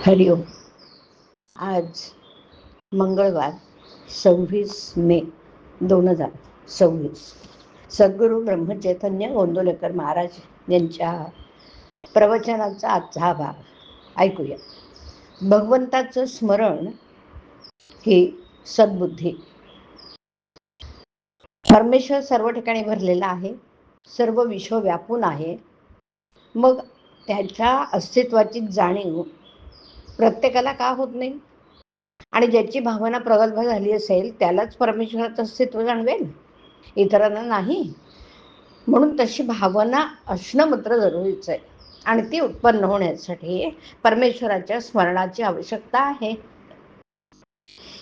हरिओम. आज मंगळवार 26 मे 2026. सद्गुरू ब्रह्मचैतन्य गोंदवलेकर महाराज यांच्या प्रवचनाचा आजचा हा भाग ऐकूया. भगवंताचं स्मरण ही सद्बुद्धी. परमेश्वर सर्व ठिकाणी भरलेला आहे, सर्व विश्व व्यापून आहे. मग त्याच्या अस्तित्वाची जाणीव प्रत्येकाला का होत नाही? आणि ज्याची भावना प्रगल्भ झाली असेल त्यालाच परमेश्वराचं अस्तित्व जाणवेल, इतरांना नाही. म्हणून तशी भावना असणं मात्र जरुरीचं आहे, आणि ती उत्पन्न होण्यासाठी परमेश्वराच्या स्मरणाची आवश्यकता आहे.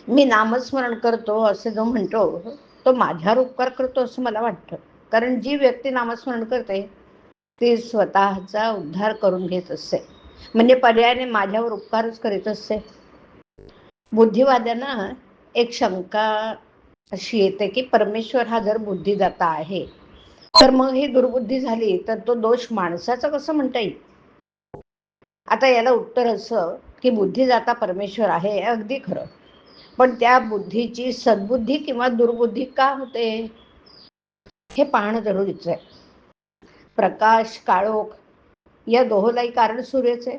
मी नामस्मरण करतो असे जो म्हणतो तो माझ्यावर उपकार करतो असं मला वाटतं. कारण जी व्यक्ती नामस्मरण करते ती स्वतःचा उद्धार करून घेत असते, म्हणजे पर्यायाने माझ्यावर उपकारच करीत असते. बुद्धिवाद्यांना एक शंका अशी येते की परमेश्वर हा जर बुद्धिदाता आहे तर मग ही दुर्बुद्धी झाली तर तो दोष माणसाचा कसं म्हणता येईल? आता याला उत्तर असं की बुद्धिदाता परमेश्वर आहे, हे अगदी खरं. पण त्या बुद्धीची सद्बुद्धी किंवा दुर्बुद्धी का होते हे पाहणं जरुरीचं आहे. प्रकाश काळोख या दोहोलाही कारण सूर्यच आहे.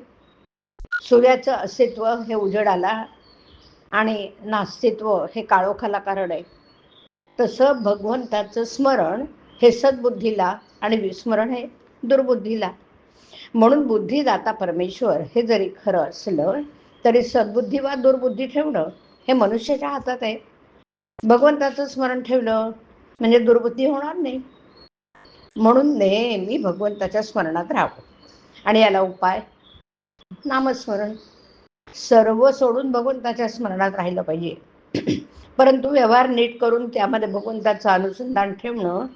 सूर्याचं अस्तित्व हे उजेडाला आणि नास्तित्व हे काळोखाला कारण आहे. तसं भगवंताचं स्मरण हे सद्बुद्धीला आणि विस्मरण हे दुर्बुद्धीला. म्हणून बुद्धिदाता परमेश्वर हे जरी खरं असलं तरी सद्बुद्धी वा दुर्बुद्धी ठेवणं हे मनुष्याच्या हातात आहे. भगवंताचं स्मरण ठेवलं म्हणजे दुर्बुद्धी होणार नाही. म्हणून नेहमी भगवंताच्या स्मरणात राहावं. आणि याला उपाय नामस्मरण. सर्व सोडून भगवंताच्या स्मरणात राहिलं पाहिजे. परंतु व्यवहार नीट करून त्यामध्ये भगवंताचं अनुसंधान ठेवणं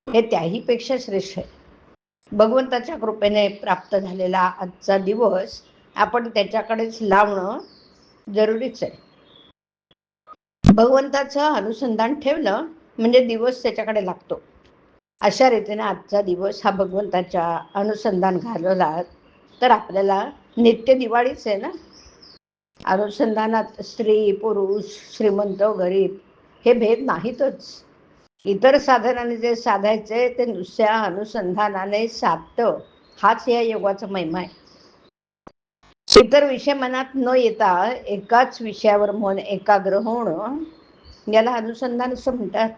हे त्याही पेक्षा श्रेष्ठ आहे. भगवंताच्या कृपेने प्राप्त झालेला आजचा दिवस आपण त्याच्याकडेच लावणं जरुरीच आहे. भगवंताचं अनुसंधान ठेवलं म्हणजे दिवस त्याच्याकडे लागतो. अशा रीतीने आजचा दिवस हा भगवंताच्या अनुसंधान घालवला तर आपल्याला नित्य दिवाळीच आहे ना. अनुसंधानात स्त्री पुरुष श्रीमंत गरीब हे भेद नाहीतच. इतर साधनाने जे साधायचे ते नुसत्या अनुसंधानाने साधतं, हाच या योगाचा महिमा आहे. इतर विषय मनात न येता एकाच विषयावर मन एकाग्र होणं याला अनुसंधान असं म्हणतात.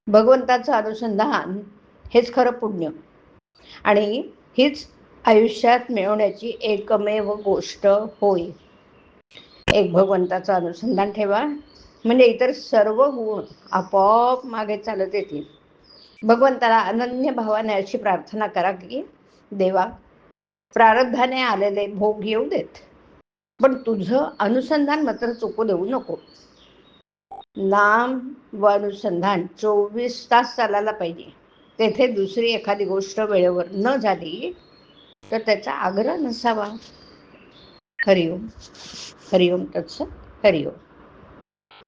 भगवंताचं अनुसंधान हेच खरं पुण्य, आणि हीच आयुष्यात मिळवण्याची एकमेव गोष्ट होय. एक भगवंताचं अनुसंधान ठेवा म्हणजे इतर सर्व गुण आपोआप मागे चालत येतील. भगवंताला अनन्य भावाने अशी प्रार्थना करा की देवा, प्रारब्धाने आलेले भोग येऊ देत, पण तुझं अनुसंधान मात्र चुकू देऊ नको. नाम व अनुसंधान 24 तास चालायला पाहिजे. तेथे दुसरी एखादी गोष्ट वेळेवर न झाली तर त्याचा आग्रह नसावा. हरिओम. हरिओम तत्सत. हरिओम.